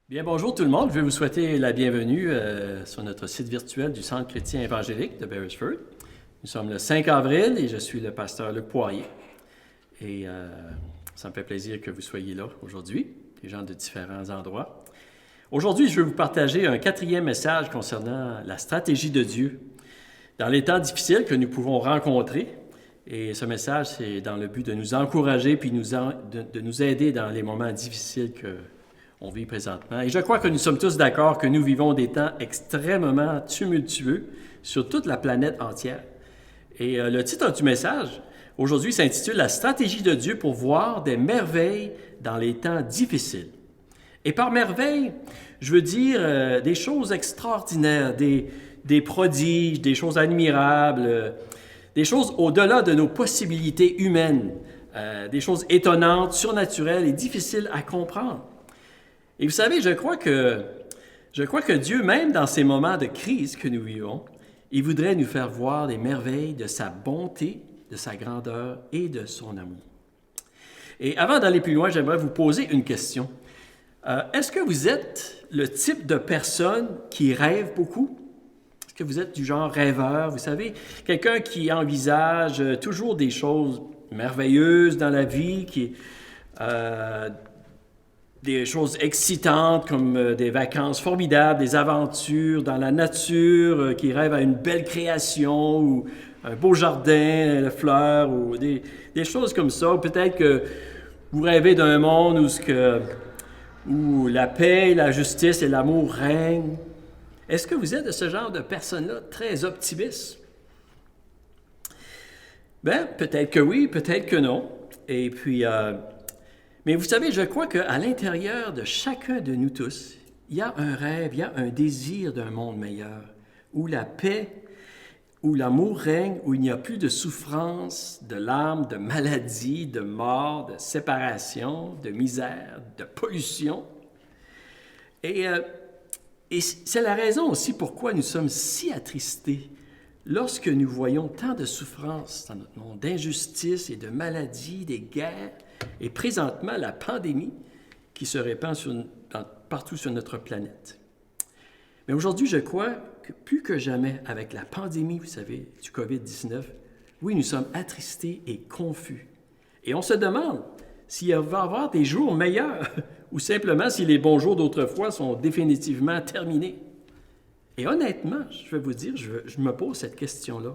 Bien, bonjour tout le monde. Je vais vous souhaiter la bienvenue sur notre site virtuel du Centre chrétien évangélique de Beresford. Nous sommes le 5 avril et je suis le pasteur Luc Poirier. Et ça me fait plaisir que vous soyez là aujourd'hui, des gens de différents endroits. Aujourd'hui, je vais vous partager un quatrième message concernant la stratégie de Dieu dans les temps difficiles que nous pouvons rencontrer. Et ce message, c'est dans le but de nous encourager puis de nous aider dans les moments difficiles qu'on vit présentement. Et je crois que nous sommes tous d'accord que nous vivons des temps extrêmement tumultueux sur toute la planète entière. Et le titre du message, aujourd'hui, s'intitule « La stratégie de Dieu pour voir des merveilles dans les temps difficiles ». Et par merveilles, je veux dire des choses extraordinaires, des prodiges, des choses admirables, des choses au-delà de nos possibilités humaines, des choses étonnantes, surnaturelles et difficiles à comprendre. Et vous savez, je crois que Dieu, même dans ces moments de crise que nous vivons, il voudrait nous faire voir des merveilles de sa bonté, de sa grandeur et de son amour. Et avant d'aller plus loin, j'aimerais vous poser une question. Est-ce que vous êtes le type de personne qui rêve beaucoup? Est-ce que vous êtes du genre rêveur? Vous savez, quelqu'un qui envisage toujours des choses merveilleuses dans la vie, des choses excitantes comme des vacances formidables, des aventures dans la nature, qui rêve à une belle création ou un beau jardin de fleurs ou des choses comme ça. Ou peut-être que vous rêvez d'un monde où la paix, la justice et l'amour règnent. Est-ce que vous êtes de ce genre de personne-là, très optimiste? Bien, peut-être que oui, peut-être que non. Et puis, mais vous savez, je crois qu'à l'intérieur de chacun de nous tous, il y a un rêve, il y a un désir d'un monde meilleur, où la paix, où l'amour règne, où il n'y a plus de souffrance, de larmes, de maladies, de mort, de séparation, de misère, de pollution. Et c'est la raison aussi pourquoi nous sommes si attristés lorsque nous voyons tant de souffrances dans notre monde, d'injustice et de maladies, des guerres, et présentement la pandémie qui se répand partout sur notre planète. Mais aujourd'hui, je crois que plus que jamais, avec la pandémie, vous savez, du COVID-19, oui, nous sommes attristés et confus. Et on se demande s'il va y avoir des jours meilleurs ou simplement si les bons jours d'autrefois sont définitivement terminés. Et honnêtement, je vais vous dire, je me pose cette question-là.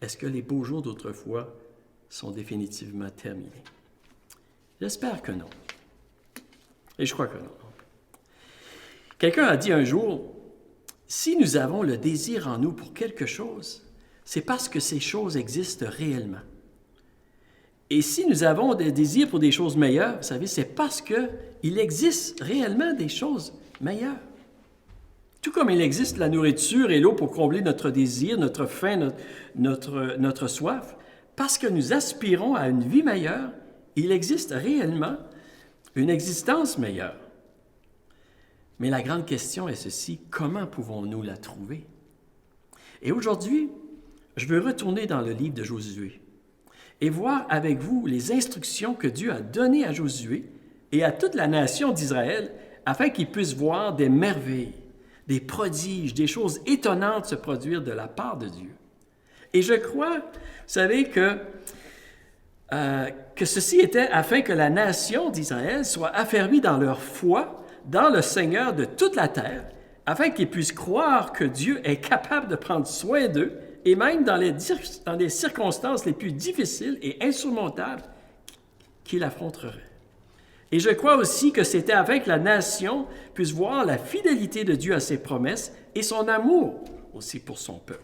Est-ce que les beaux jours d'autrefois sont définitivement terminés? J'espère que non. Et je crois que non. Quelqu'un a dit un jour, si nous avons le désir en nous pour quelque chose, c'est parce que ces choses existent réellement. Et si nous avons des désirs pour des choses meilleures, vous savez, c'est parce qu'il existe réellement des choses meilleures. Tout comme il existe la nourriture et l'eau pour combler notre désir, notre faim, notre soif, parce que nous aspirons à une vie meilleure, il existe réellement une existence meilleure. Mais la grande question est ceci, comment pouvons-nous la trouver? Et aujourd'hui, je veux retourner dans le livre de Josué et voir avec vous les instructions que Dieu a données à Josué et à toute la nation d'Israël afin qu'ils puissent voir des merveilles, des prodiges, des choses étonnantes se produire de la part de Dieu. Et je crois, vous savez, que ceci était afin que la nation d'Israël soit affermie dans leur foi, dans le Seigneur de toute la terre, afin qu'ils puissent croire que Dieu est capable de prendre soin d'eux, et même dans les circonstances les plus difficiles et insurmontables qu'il affronterait. Et je crois aussi que c'était afin que la nation puisse voir la fidélité de Dieu à ses promesses et son amour aussi pour son peuple.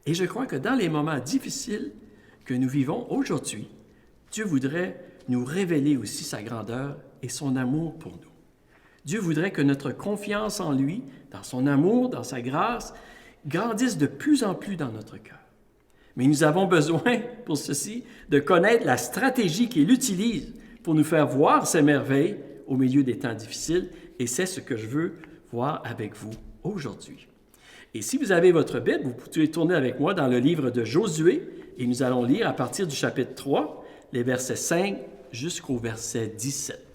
Et je crois que dans les moments difficiles que nous vivons aujourd'hui, Dieu voudrait nous révéler aussi sa grandeur et son amour pour nous. Dieu voudrait que notre confiance en lui, dans son amour, dans sa grâce, grandisse de plus en plus dans notre cœur. Mais nous avons besoin, pour ceci, de connaître la stratégie qu'il utilise pour nous faire voir ces merveilles au milieu des temps difficiles, et c'est ce que je veux voir avec vous aujourd'hui. Et si vous avez votre Bible, vous pouvez tourner avec moi dans le livre de Josué, et nous allons lire à partir du chapitre 3, les versets 5 jusqu'au verset 17.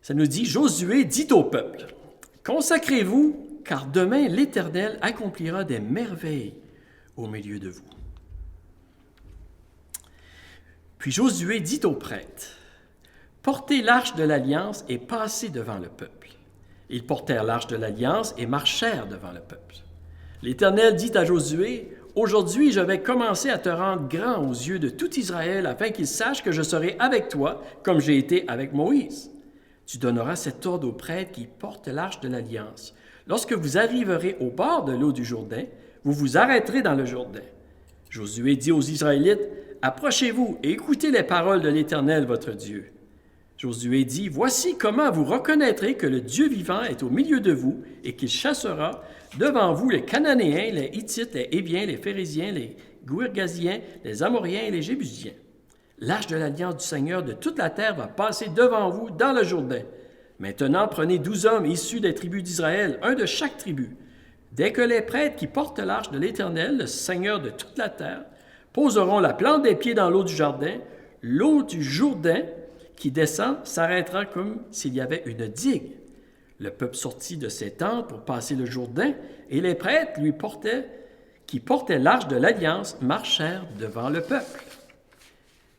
Ça nous dit, Josué dit au peuple, « Consacrez-vous, car demain l'Éternel accomplira des merveilles au milieu de vous. » Puis Josué dit aux prêtres, « Portez l'arche de l'Alliance et passez devant le peuple. » Ils portèrent l'arche de l'Alliance et marchèrent devant le peuple. L'Éternel dit à Josué, « Aujourd'hui, je vais commencer à te rendre grand aux yeux de tout Israël, afin qu'ils sachent que je serai avec toi, comme j'ai été avec Moïse. Tu donneras cet ordre aux prêtres qui portent l'arche de l'Alliance. Lorsque vous arriverez au bord de l'eau du Jourdain, vous vous arrêterez dans le Jourdain. » Josué dit aux Israélites, « Approchez-vous et écoutez les paroles de l'Éternel, votre Dieu. » Josué dit, « Voici comment vous reconnaîtrez que le Dieu vivant est au milieu de vous et qu'il chassera devant vous les Cananéens, les Hittites, les Héviens, les Phérésiens, les Girgasiens, les Amoriens et les Jébusiens. L'arche de l'alliance du Seigneur de toute la terre va passer devant vous dans le Jourdain. Maintenant, prenez 12 hommes issus des tribus d'Israël, un de chaque tribu. Dès que les prêtres qui portent l'arche de l'Éternel, le Seigneur de toute la terre, poseront la plante des pieds dans l'eau du Jourdain, l'eau du Jourdain qui descend s'arrêtera comme s'il y avait une digue. Le peuple sortit de ses tentes pour passer le Jourdain, et les prêtres qui portaient l'arche de l'Alliance marchèrent devant le peuple.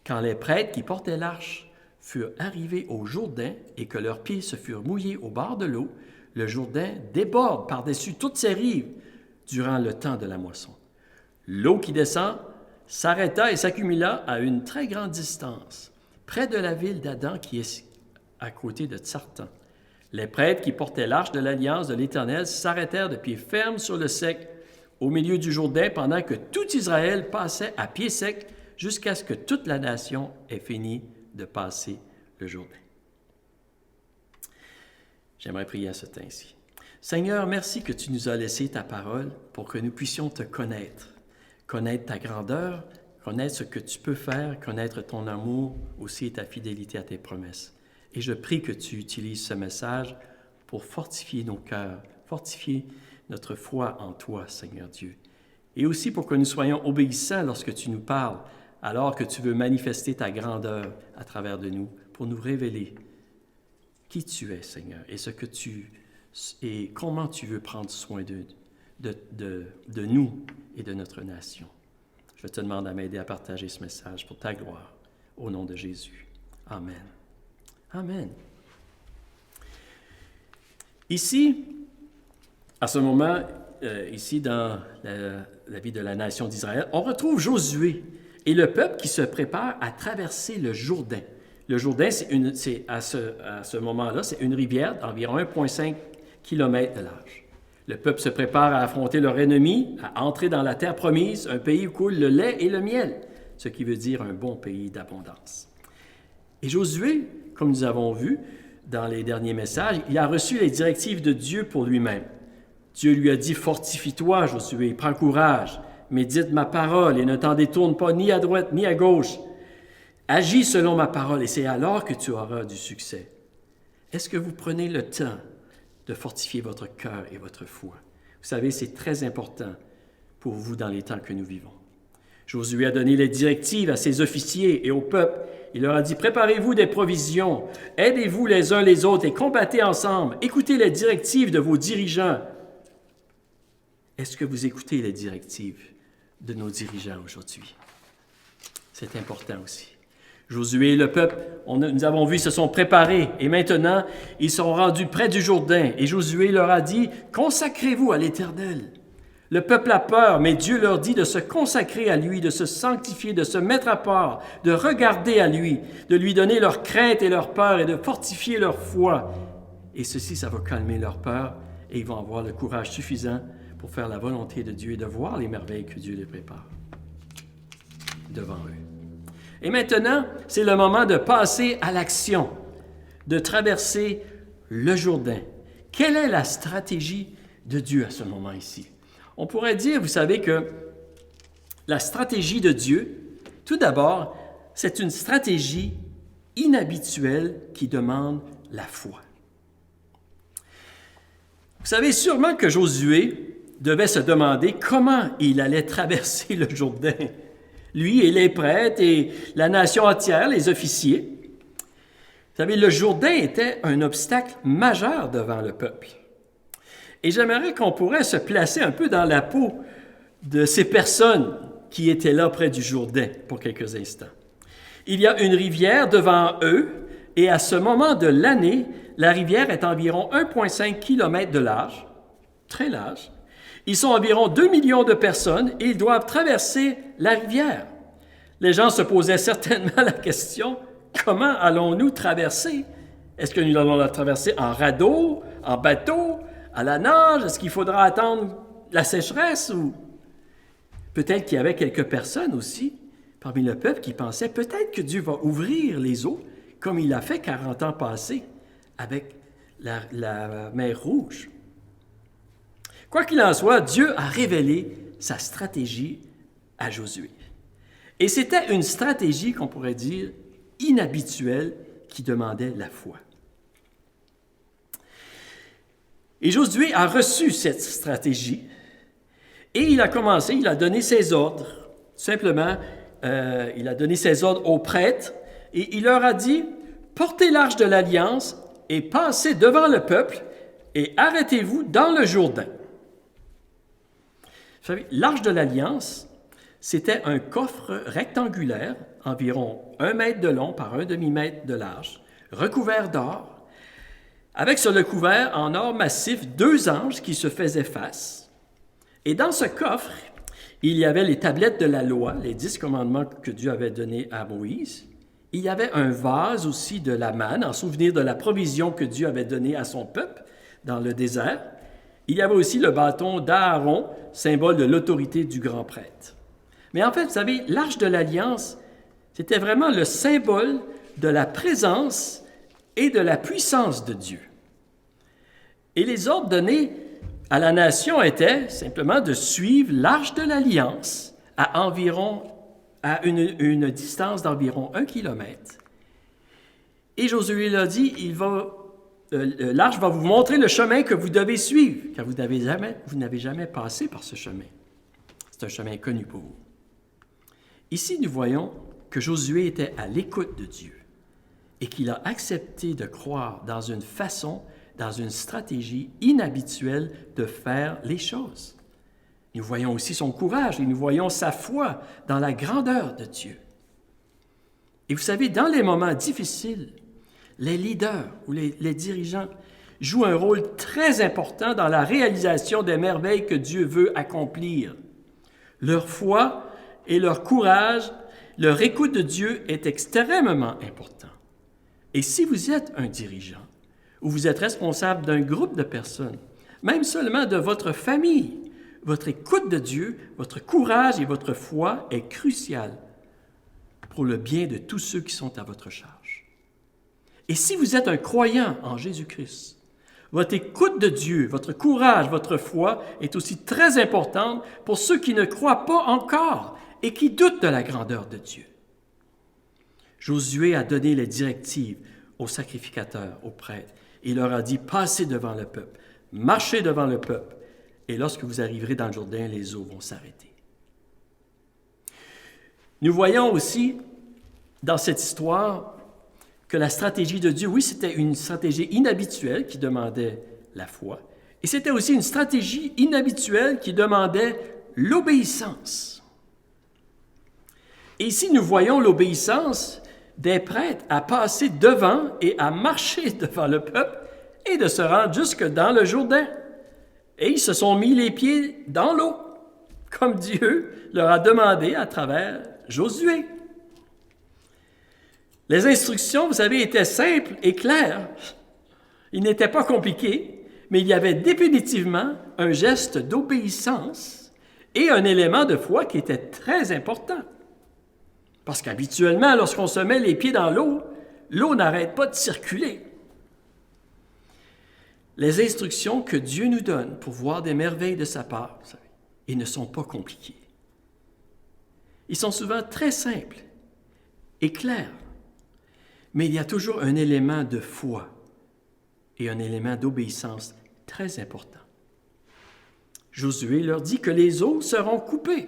Quand les prêtres qui portaient l'arche furent arrivés au Jourdain et que leurs pieds se furent mouillés au bord de l'eau, le Jourdain déborde par-dessus toutes ses rives durant le temps de la moisson. L'eau qui descend s'arrêta et s'accumula à une très grande distance, près de la ville d'Adam qui est à côté de Tsartan. Les prêtres qui portaient l'arche de l'Alliance de l'Éternel s'arrêtèrent de pied ferme sur le sec, au milieu du Jourdain, pendant que tout Israël passait à pied sec jusqu'à ce que toute la nation ait fini de passer le Jourdain. J'aimerais prier à ce temps-ci. Seigneur, merci que tu nous as laissé ta parole pour que nous puissions te connaître ta grandeur, connaître ce que tu peux faire, connaître ton amour aussi et ta fidélité à tes promesses. Et je prie que tu utilises ce message pour fortifier nos cœurs, fortifier notre foi en toi, Seigneur Dieu. Et aussi pour que nous soyons obéissants lorsque tu nous parles, alors que tu veux manifester ta grandeur à travers de nous, pour nous révéler qui tu es, Seigneur, et comment tu veux prendre soin de nous et de notre nation. Je te demande à m'aider à partager ce message pour ta gloire, au nom de Jésus. Amen. Amen. Ici, à ce moment, ici dans la vie de la nation d'Israël, on retrouve Josué et le peuple qui se prépare à traverser le Jourdain. Le Jourdain, à ce moment-là, c'est une rivière d'environ 1,5 km de large. Le peuple se prépare à affronter leur ennemi, à entrer dans la terre promise, un pays où coule le lait et le miel, ce qui veut dire un bon pays d'abondance. Et Josué, comme nous avons vu dans les derniers messages, il a reçu les directives de Dieu pour lui-même. Dieu lui a dit « Fortifie-toi, Josué, prends courage, médite ma parole et ne t'en détourne pas ni à droite ni à gauche. Agis selon ma parole et c'est alors que tu auras du succès. » Est-ce que vous prenez le temps de fortifier votre cœur et votre foi? Vous savez, c'est très important pour vous dans les temps que nous vivons. Josué a donné les directives à ses officiers et au peuple. Il leur a dit, préparez-vous des provisions, aidez-vous les uns les autres et combattez ensemble. Écoutez les directives de vos dirigeants. Est-ce que vous écoutez les directives de nos dirigeants aujourd'hui? C'est important aussi. Josué et le peuple, nous avons vu, se sont préparés et maintenant, ils sont rendus près du Jourdain. Et Josué leur a dit, consacrez-vous à l'Éternel. Le peuple a peur, mais Dieu leur dit de se consacrer à lui, de se sanctifier, de se mettre à part, de regarder à lui, de lui donner leur crainte et leur peur et de fortifier leur foi. Et ceci, ça va calmer leur peur et ils vont avoir le courage suffisant pour faire la volonté de Dieu et de voir les merveilles que Dieu les prépare devant eux. Et maintenant, c'est le moment de passer à l'action, de traverser le Jourdain. Quelle est la stratégie de Dieu à ce moment ici? On pourrait dire, vous savez, que la stratégie de Dieu, tout d'abord, c'est une stratégie inhabituelle qui demande la foi. Vous savez sûrement que Josué devait se demander comment il allait traverser le Jourdain. Lui et les prêtres et la nation entière, les officiers. Vous savez, le Jourdain était un obstacle majeur devant le peuple. Et j'aimerais qu'on pourrait se placer un peu dans la peau de ces personnes qui étaient là près du Jourdain pour quelques instants. Il y a une rivière devant eux, et à ce moment de l'année, la rivière est environ 1,5 km de large, très large. Ils sont environ 2 millions de personnes et ils doivent traverser la rivière. Les gens se posaient certainement la question, comment allons-nous traverser? Est-ce que nous allons la traverser en radeau, en bateau, à la nage? Est-ce qu'il faudra attendre la sécheresse? Ou peut-être qu'il y avait quelques personnes aussi parmi le peuple qui pensaient peut-être que Dieu va ouvrir les eaux comme il a fait 40 ans passés avec la mer Rouge. Quoi qu'il en soit, Dieu a révélé sa stratégie à Josué. Et c'était une stratégie qu'on pourrait dire inhabituelle qui demandait la foi. Et Josué a reçu cette stratégie et il a donné ses ordres. Simplement, il a donné ses ordres aux prêtres et il leur a dit, portez l'arche de l'Alliance et passez devant le peuple et arrêtez-vous dans le Jourdain. Vous savez, l'arche de l'Alliance, c'était un coffre rectangulaire, environ 1 mètre de long par 1 demi-mètre de large, recouvert d'or, avec sur le couvert en or massif 2 anges qui se faisaient face. Et dans ce coffre, il y avait les tablettes de la loi, les 10 commandements que Dieu avait donnés à Moïse. Il y avait un vase aussi de la manne, en souvenir de la provision que Dieu avait donnée à son peuple dans le désert. Il y avait aussi le bâton d'Aaron, symbole de l'autorité du grand prêtre. Mais en fait, vous savez, l'arche de l'Alliance, c'était vraiment le symbole de la présence et de la puissance de Dieu. Et les ordres donnés à la nation étaient simplement de suivre l'arche de l'Alliance à une distance d'environ 1 kilomètre. Et Josué l'a dit, l'arche va vous montrer le chemin que vous devez suivre, car vous n'avez jamais passé par ce chemin. C'est un chemin connu pour vous. Ici, nous voyons que Josué était à l'écoute de Dieu et qu'il a accepté de croire dans une façon, dans une stratégie inhabituelle de faire les choses. Nous voyons aussi son courage et nous voyons sa foi dans la grandeur de Dieu. Et vous savez, dans les moments difficiles, les leaders ou les dirigeants jouent un rôle très important dans la réalisation des merveilles que Dieu veut accomplir. Leur foi et leur courage, leur écoute de Dieu est extrêmement important. Et si vous êtes un dirigeant ou vous êtes responsable d'un groupe de personnes, même seulement de votre famille, votre écoute de Dieu, votre courage et votre foi est crucial pour le bien de tous ceux qui sont à votre charge. Et si vous êtes un croyant en Jésus-Christ, votre écoute de Dieu, votre courage, votre foi est aussi très importante pour ceux qui ne croient pas encore et qui doutent de la grandeur de Dieu. Josué a donné les directives aux sacrificateurs, aux prêtres. Il leur a dit, passez devant le peuple, marchez devant le peuple, et lorsque vous arriverez dans le Jourdain, les eaux vont s'arrêter. Nous voyons aussi dans cette histoire que la stratégie de Dieu, oui, c'était une stratégie inhabituelle qui demandait la foi, et c'était aussi une stratégie inhabituelle qui demandait l'obéissance. Et ici, nous voyons l'obéissance des prêtres à passer devant et à marcher devant le peuple et de se rendre jusque dans le Jourdain. Et ils se sont mis les pieds dans l'eau, comme Dieu leur a demandé à travers Josué. Les instructions, vous savez, étaient simples et claires. Ils n'étaient pas compliqués, mais il y avait définitivement un geste d'obéissance et un élément de foi qui était très important. Parce qu'habituellement, lorsqu'on se met les pieds dans l'eau, l'eau n'arrête pas de circuler. Les instructions que Dieu nous donne pour voir des merveilles de sa part, vous savez, ils ne sont pas compliqués. Ils sont souvent très simples et clairs, mais il y a toujours un élément de foi et un élément d'obéissance très important. Josué leur dit que les eaux seront coupées.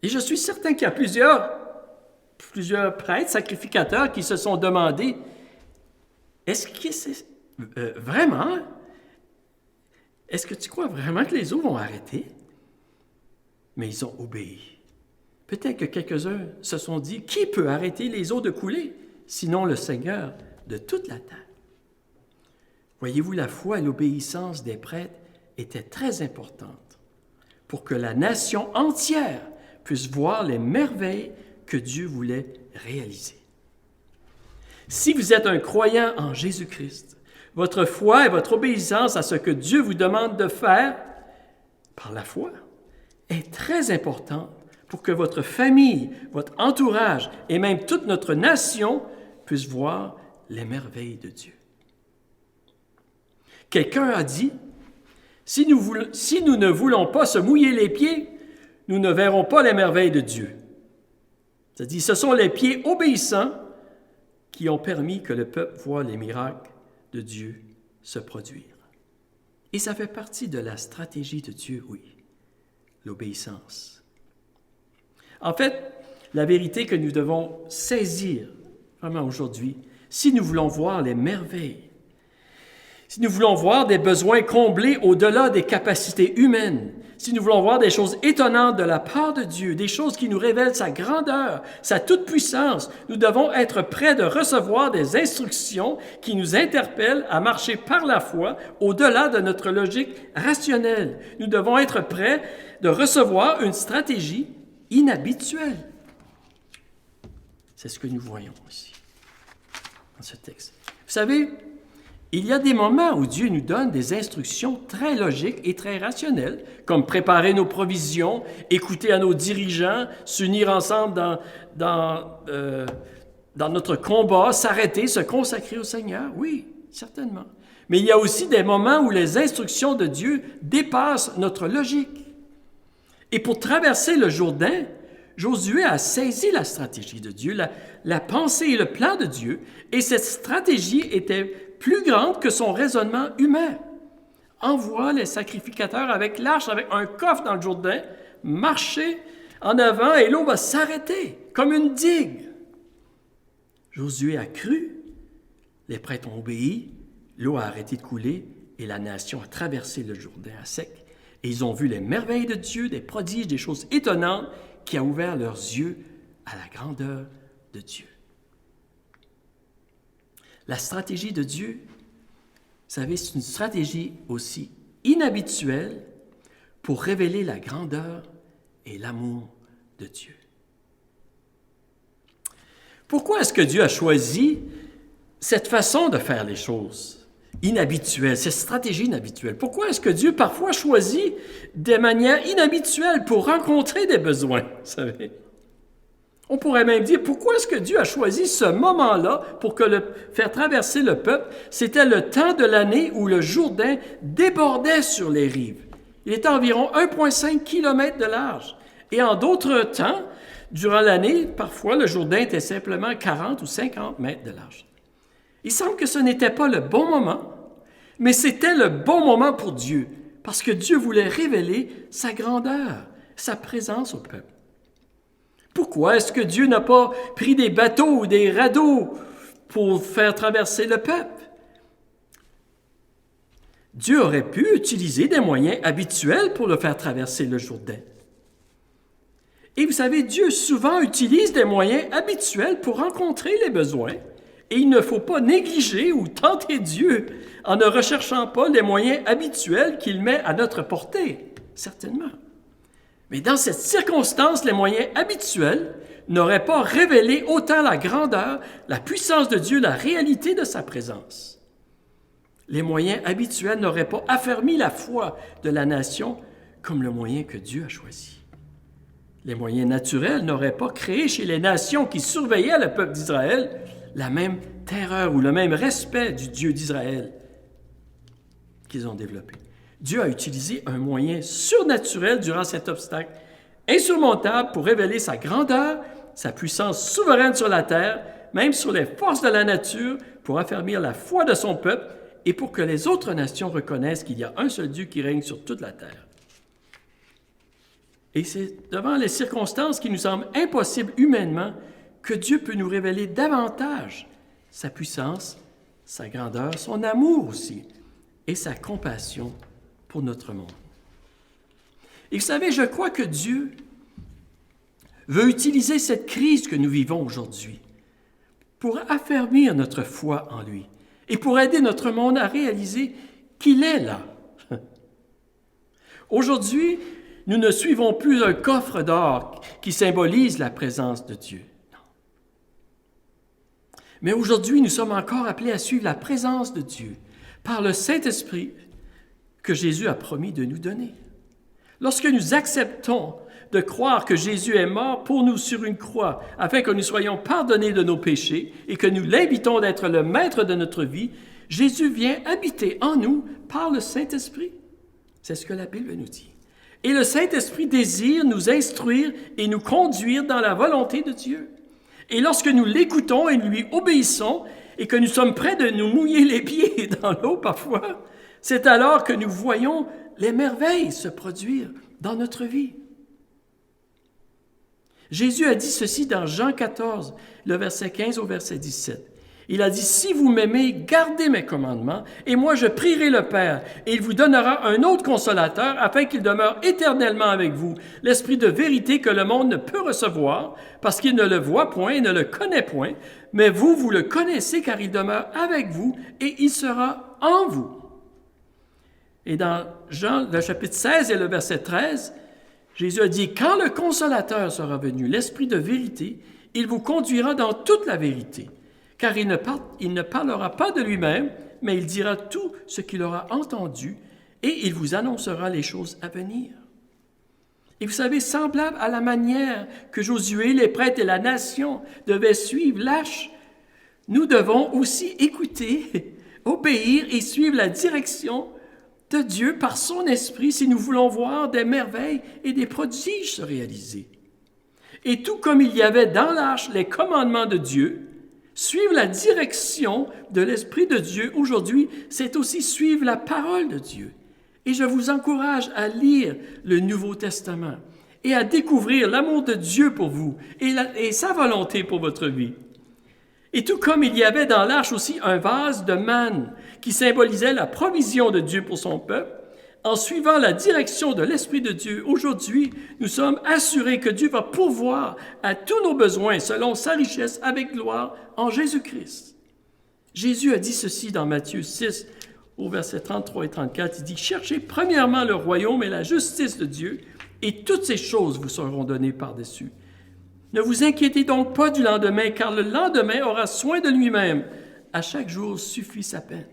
Et je suis certain qu'il y a plusieurs prêtres, sacrificateurs qui se sont demandé est-ce que c'est vraiment? Est-ce que tu crois vraiment que les eaux vont arrêter? Mais ils ont obéi. Peut-être que quelques-uns se sont dit, qui peut arrêter les eaux de couler, sinon le Seigneur de toute la terre? Voyez-vous, la foi et l'obéissance des prêtres étaient très importantes pour que la nation entière puisse voir les merveilles que Dieu voulait réaliser. Si vous êtes un croyant en Jésus-Christ, votre foi et votre obéissance à ce que Dieu vous demande de faire par la foi est très importante pour que votre famille, votre entourage et même toute notre nation puissent voir les merveilles de Dieu. Quelqu'un a dit, si nous ne voulons pas se mouiller les pieds, nous ne verrons pas les merveilles de Dieu. C'est-à-dire, ce sont les pieds obéissants qui ont permis que le peuple voie les miracles de Dieu se produire. Et ça fait partie de la stratégie de Dieu, oui, l'obéissance. En fait, la vérité que nous devons saisir vraiment aujourd'hui, si nous voulons voir les merveilles, si nous voulons voir des besoins comblés au-delà des capacités humaines, si nous voulons voir des choses étonnantes de la part de Dieu, des choses qui nous révèlent sa grandeur, sa toute-puissance, nous devons être prêts de recevoir des instructions qui nous interpellent à marcher par la foi au-delà de notre logique rationnelle. Nous devons être prêts de recevoir une stratégie inhabituelle. C'est ce que nous voyons ici, dans ce texte. Vous savez, il y a des moments où Dieu nous donne des instructions très logiques et très rationnelles, comme préparer nos provisions, écouter à nos dirigeants, s'unir ensemble dans notre combat, s'arrêter, se consacrer au Seigneur. Oui, certainement. Mais il y a aussi des moments où les instructions de Dieu dépassent notre logique. Et pour traverser le Jourdain, Josué a saisi la stratégie de Dieu, la pensée et le plan de Dieu, et cette stratégie était plus grande que son raisonnement humain. Envoie les sacrificateurs avec l'arche, avec un coffre dans le Jourdain, marcher en avant et l'eau va s'arrêter comme une digue. Josué a cru, les prêtres ont obéi, l'eau a arrêté de couler et la nation a traversé le Jourdain à sec. Et ils ont vu les merveilles de Dieu, des prodiges, des choses étonnantes qui a ouvert leurs yeux à la grandeur de Dieu. La stratégie de Dieu, vous savez, c'est une stratégie aussi inhabituelle pour révéler la grandeur et l'amour de Dieu. Pourquoi est-ce que Dieu a choisi cette façon de faire les choses inhabituelle, cette stratégie inhabituelle? Pourquoi est-ce que Dieu parfois choisit des manières inhabituelles pour rencontrer des besoins, vous savez? On pourrait même dire, pourquoi est-ce que Dieu a choisi ce moment-là pour faire traverser le peuple? C'était le temps de l'année où le Jourdain débordait sur les rives. Il était environ 1,5 km de large. Et en d'autres temps, durant l'année, parfois, le Jourdain était simplement 40 ou 50 mètres de large. Il semble que ce n'était pas le bon moment, mais c'était le bon moment pour Dieu, parce que Dieu voulait révéler sa grandeur, sa présence au peuple. Pourquoi est-ce que Dieu n'a pas pris des bateaux ou des radeaux pour faire traverser le peuple? Dieu aurait pu utiliser des moyens habituels pour le faire traverser le Jourdain. Et vous savez, Dieu souvent utilise des moyens habituels pour rencontrer les besoins. Et il ne faut pas négliger ou tenter Dieu en ne recherchant pas les moyens habituels qu'il met à notre portée, certainement. Mais dans cette circonstance, les moyens habituels n'auraient pas révélé autant la grandeur, la puissance de Dieu, la réalité de sa présence. Les moyens habituels n'auraient pas affermi la foi de la nation comme le moyen que Dieu a choisi. Les moyens naturels n'auraient pas créé chez les nations qui surveillaient le peuple d'Israël la même terreur ou le même respect du Dieu d'Israël qu'ils ont développé. Dieu a utilisé un moyen surnaturel durant cet obstacle insurmontable pour révéler sa grandeur, sa puissance souveraine sur la terre, même sur les forces de la nature, pour affermir la foi de son peuple et pour que les autres nations reconnaissent qu'il y a un seul Dieu qui règne sur toute la terre. Et c'est devant les circonstances qui nous semblent impossibles humainement que Dieu peut nous révéler davantage sa puissance sa grandeur, son amour aussi, et sa compassion pour notre monde. Et vous savez, je crois que Dieu veut utiliser cette crise que nous vivons aujourd'hui pour affermir notre foi en lui et pour aider notre monde à réaliser qu'il est là. Aujourd'hui, nous ne suivons plus un coffre d'or qui symbolise la présence de Dieu. Non. Mais aujourd'hui, nous sommes encore appelés à suivre la présence de Dieu par le Saint-Esprit que Jésus a promis de nous donner. Lorsque nous acceptons de croire que Jésus est mort pour nous sur une croix afin que nous soyons pardonnés de nos péchés et que nous l'invitons d'être le maître de notre vie, Jésus vient habiter en nous par le Saint-Esprit. C'est ce que la Bible nous dit. Et le Saint-Esprit désire nous instruire et nous conduire dans la volonté de Dieu. Et lorsque nous l'écoutons et nous lui obéissons et que nous sommes prêts de nous mouiller les pieds dans l'eau parfois, c'est alors que nous voyons les merveilles se produire dans notre vie. Jésus a dit ceci dans Jean 14, le verset 15 au verset 17. Il a dit, « Si vous m'aimez, gardez mes commandements, et moi je prierai le Père, et il vous donnera un autre consolateur, afin qu'il demeure éternellement avec vous, l'Esprit de vérité que le monde ne peut recevoir, parce qu'il ne le voit point et ne le connaît point, mais vous, vous le connaissez, car il demeure avec vous, et il sera en vous. » Et dans Jean, le chapitre 16 et le verset 13, Jésus a dit, « Quand le consolateur sera venu, l'Esprit de vérité, il vous conduira dans toute la vérité. Car il ne parlera pas de lui-même, mais il dira tout ce qu'il aura entendu, et il vous annoncera les choses à venir. » Et vous savez, semblable à la manière que Josué, les prêtres et la nation devaient suivre l'arche, nous devons aussi écouter, obéir et suivre la direction de Dieu par son esprit si nous voulons voir des merveilles et des prodiges se réaliser. Et tout comme il y avait dans l'arche les commandements de Dieu, suivre la direction de l'Esprit de Dieu aujourd'hui, c'est aussi suivre la parole de Dieu. Et je vous encourage à lire le Nouveau Testament et à découvrir l'amour de Dieu pour vous et sa volonté pour votre vie. Et tout comme il y avait dans l'arche aussi un vase de manne qui symbolisait la provision de Dieu pour son peuple, en suivant la direction de l'Esprit de Dieu, aujourd'hui, nous sommes assurés que Dieu va pourvoir à tous nos besoins selon sa richesse avec gloire en Jésus-Christ. Jésus a dit ceci dans Matthieu 6, au verset 33 et 34. Il dit, « Cherchez premièrement le royaume et la justice de Dieu, et toutes ces choses vous seront données par-dessus. Ne vous inquiétez donc pas du lendemain, car le lendemain aura soin de lui-même. À chaque jour suffit sa peine. »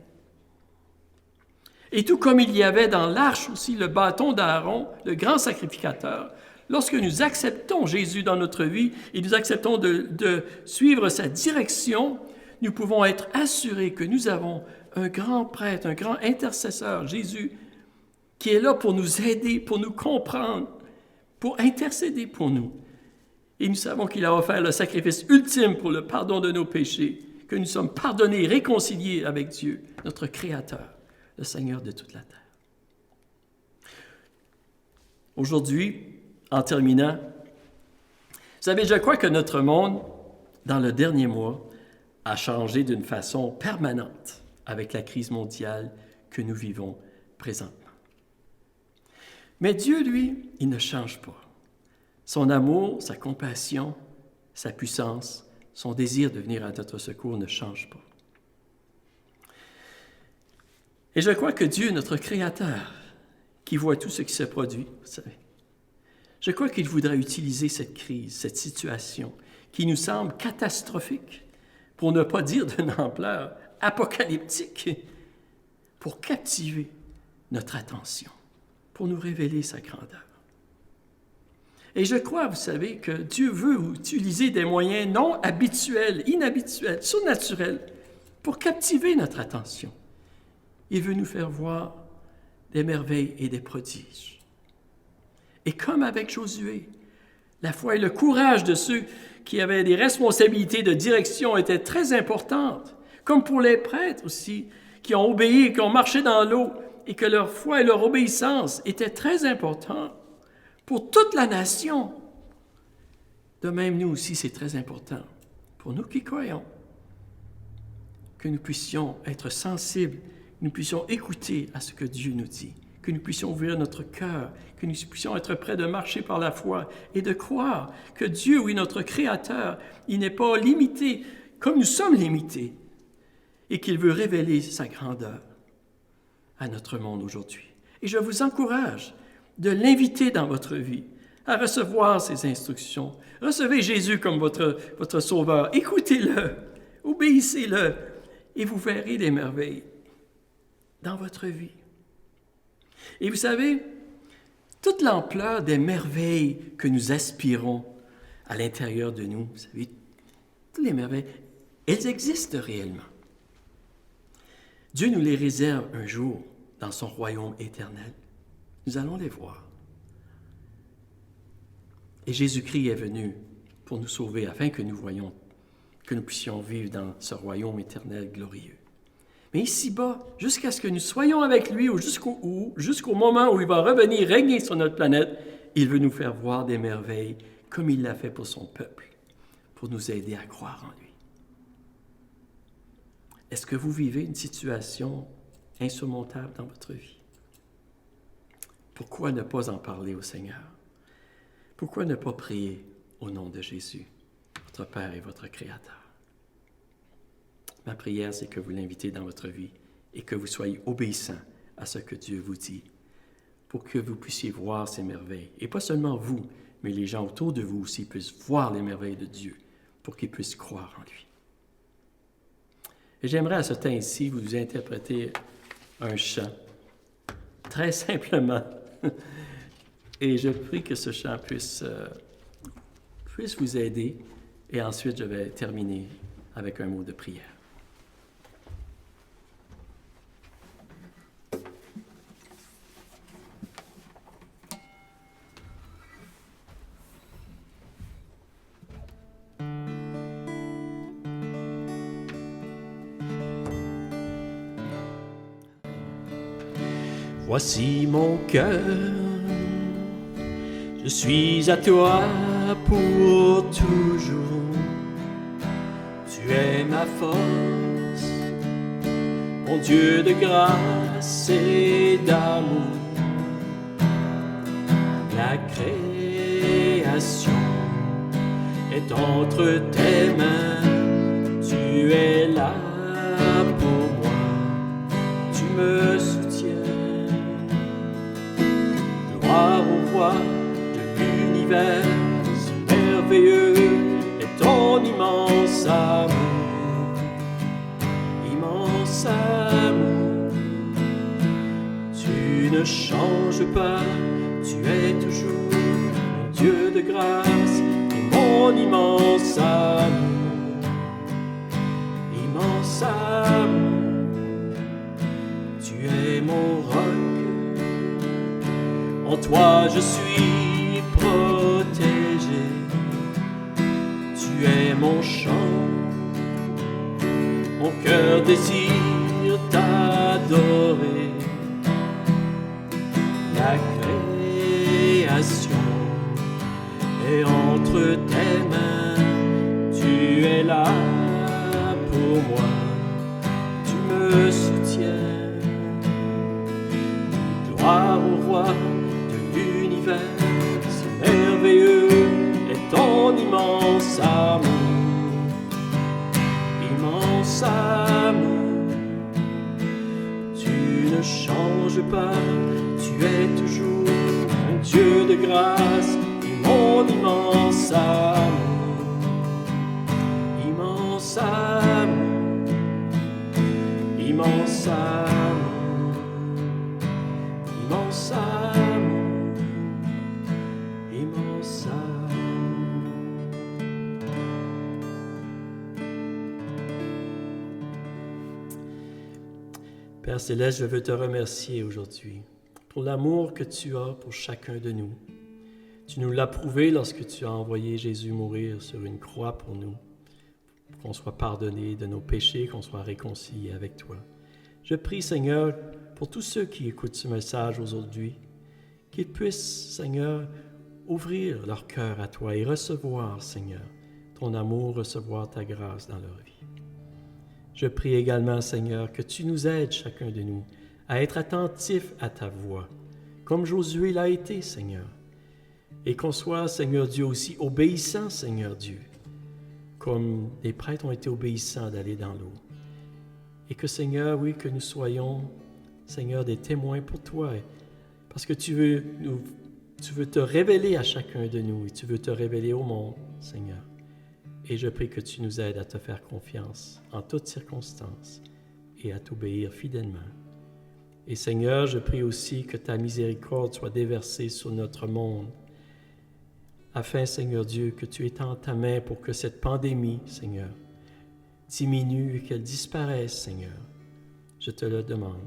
Et tout comme il y avait dans l'arche aussi le bâton d'Aaron, le grand sacrificateur, lorsque nous acceptons Jésus dans notre vie et nous acceptons de suivre sa direction, nous pouvons être assurés que nous avons un grand prêtre, un grand intercesseur, Jésus, qui est là pour nous aider, pour nous comprendre, pour intercéder pour nous. Et nous savons qu'il a offert le sacrifice ultime pour le pardon de nos péchés, que nous sommes pardonnés et réconciliés avec Dieu, notre Créateur, le Seigneur de toute la terre. Aujourd'hui, en terminant, vous savez, je crois que notre monde, dans le dernier mois, a changé d'une façon permanente avec la crise mondiale que nous vivons présentement. Mais Dieu, lui, il ne change pas. Son amour, sa compassion, sa puissance, son désir de venir à notre secours ne changent pas. Et je crois que Dieu, notre Créateur, qui voit tout ce qui se produit, vous savez, je crois qu'il voudrait utiliser cette crise, cette situation, qui nous semble catastrophique, pour ne pas dire d'une ampleur apocalyptique, pour captiver notre attention, pour nous révéler sa grandeur. Et je crois, vous savez, que Dieu veut utiliser des moyens non habituels, inhabituels, surnaturels, pour captiver notre attention. Il veut nous faire voir des merveilles et des prodiges. Et comme avec Josué, la foi et le courage de ceux qui avaient des responsabilités de direction étaient très importantes, comme pour les prêtres aussi, qui ont obéi, qui ont marché dans l'eau, et que leur foi et leur obéissance étaient très importantes pour toute la nation. De même, nous aussi, c'est très important, pour nous qui croyons, que nous puissions être sensibles, que nous puissions écouter à ce que Dieu nous dit, que nous puissions ouvrir notre cœur, que nous puissions être prêts de marcher par la foi et de croire que Dieu, oui, notre Créateur, il n'est pas limité comme nous sommes limités et qu'il veut révéler sa grandeur à notre monde aujourd'hui. Et je vous encourage de l'inviter dans votre vie à recevoir ses instructions. Recevez Jésus comme votre Sauveur. Écoutez-le, obéissez-le, et vous verrez des merveilles dans votre vie. Et vous savez, toute l'ampleur des merveilles que nous aspirons à l'intérieur de nous, vous savez, toutes les merveilles, elles existent réellement. Dieu nous les réserve un jour dans son royaume éternel. Nous allons les voir. Et Jésus-Christ est venu pour nous sauver afin que nous voyions, que nous puissions vivre dans ce royaume éternel glorieux. Mais ici-bas, jusqu'à ce que nous soyons avec lui ou jusqu'au moment où il va revenir régner sur notre planète, il veut nous faire voir des merveilles comme il l'a fait pour son peuple, pour nous aider à croire en lui. Est-ce que vous vivez une situation insurmontable dans votre vie? Pourquoi ne pas en parler au Seigneur? Pourquoi ne pas prier au nom de Jésus, votre Père et votre Créateur? Ma prière, c'est que vous l'invitez dans votre vie et que vous soyez obéissants à ce que Dieu vous dit pour que vous puissiez voir ces merveilles. Et pas seulement vous, mais les gens autour de vous aussi puissent voir les merveilles de Dieu pour qu'ils puissent croire en lui. Et j'aimerais à ce temps-ci vous interpréter un chant, très simplement. Et je prie que ce chant puisse vous aider. Et ensuite, je vais terminer avec un mot de prière. Voici mon cœur, je suis à toi pour toujours. Tu es ma force, mon Dieu de grâce et d'amour. La création est entre tes mains, tu es là pour moi, tu me soutiens. Gloire au roi de l'univers, si merveilleux est ton immense amour, immense amour. Tu ne changes pas, tu es toujours mon Dieu de grâce et mon immense amour, immense amour. Tu es mon roc, en toi je suis protégé. Tu es mon chant, mon cœur désire t'adorer. La création est entre tes mains, tu es là pour moi, tu me soutiens. Gloire au roi de l'univers, si merveilleux est ton immense amour, immense amour. Tu ne changes pas, tu es toujours un Dieu de grâce et mon immense amour, immense amour, immense amour, immense amour, immense amour. Père Céleste, je veux te remercier aujourd'hui pour l'amour que tu as pour chacun de nous. Tu nous l'as prouvé lorsque tu as envoyé Jésus mourir sur une croix pour nous, pour qu'on soit pardonné de nos péchés, qu'on soit réconcilié avec toi. Je prie, Seigneur, pour tous ceux qui écoutent ce message aujourd'hui, qu'ils puissent, Seigneur, ouvrir leur cœur à toi et recevoir, Seigneur, ton amour, recevoir ta grâce dans leur vie. Je prie également, Seigneur, que tu nous aides, chacun de nous, à être attentifs à ta voix, comme Josué l'a été, Seigneur. Et qu'on soit, Seigneur Dieu, aussi obéissant, Seigneur Dieu, comme les prêtres ont été obéissants d'aller dans l'eau. Et que, Seigneur, oui, que nous soyons, Seigneur, des témoins pour toi, parce que tu veux te révéler à chacun de nous et tu veux te révéler au monde, Seigneur. Et je prie que tu nous aides à te faire confiance en toutes circonstances et à t'obéir fidèlement. Et Seigneur, je prie aussi que ta miséricorde soit déversée sur notre monde, afin, Seigneur Dieu, que tu étendes ta main pour que cette pandémie, Seigneur, diminue et qu'elle disparaisse, Seigneur. Je te le demande.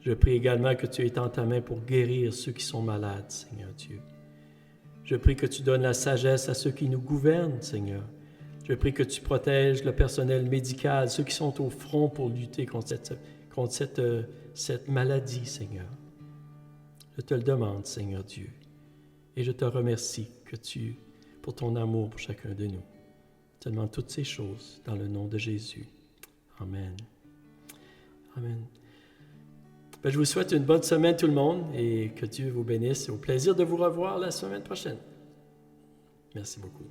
Je prie également que tu étendes ta main pour guérir ceux qui sont malades, Seigneur Dieu. Je prie que tu donnes la sagesse à ceux qui nous gouvernent, Seigneur. Je prie que tu protèges le personnel médical, ceux qui sont au front pour lutter contre cette maladie, Seigneur. Je te le demande, Seigneur Dieu. Et je te remercie pour ton amour pour chacun de nous. Je te demande toutes ces choses dans le nom de Jésus. Amen. Amen. Je vous souhaite une bonne semaine tout le monde et que Dieu vous bénisse. Au plaisir de vous revoir la semaine prochaine. Merci beaucoup.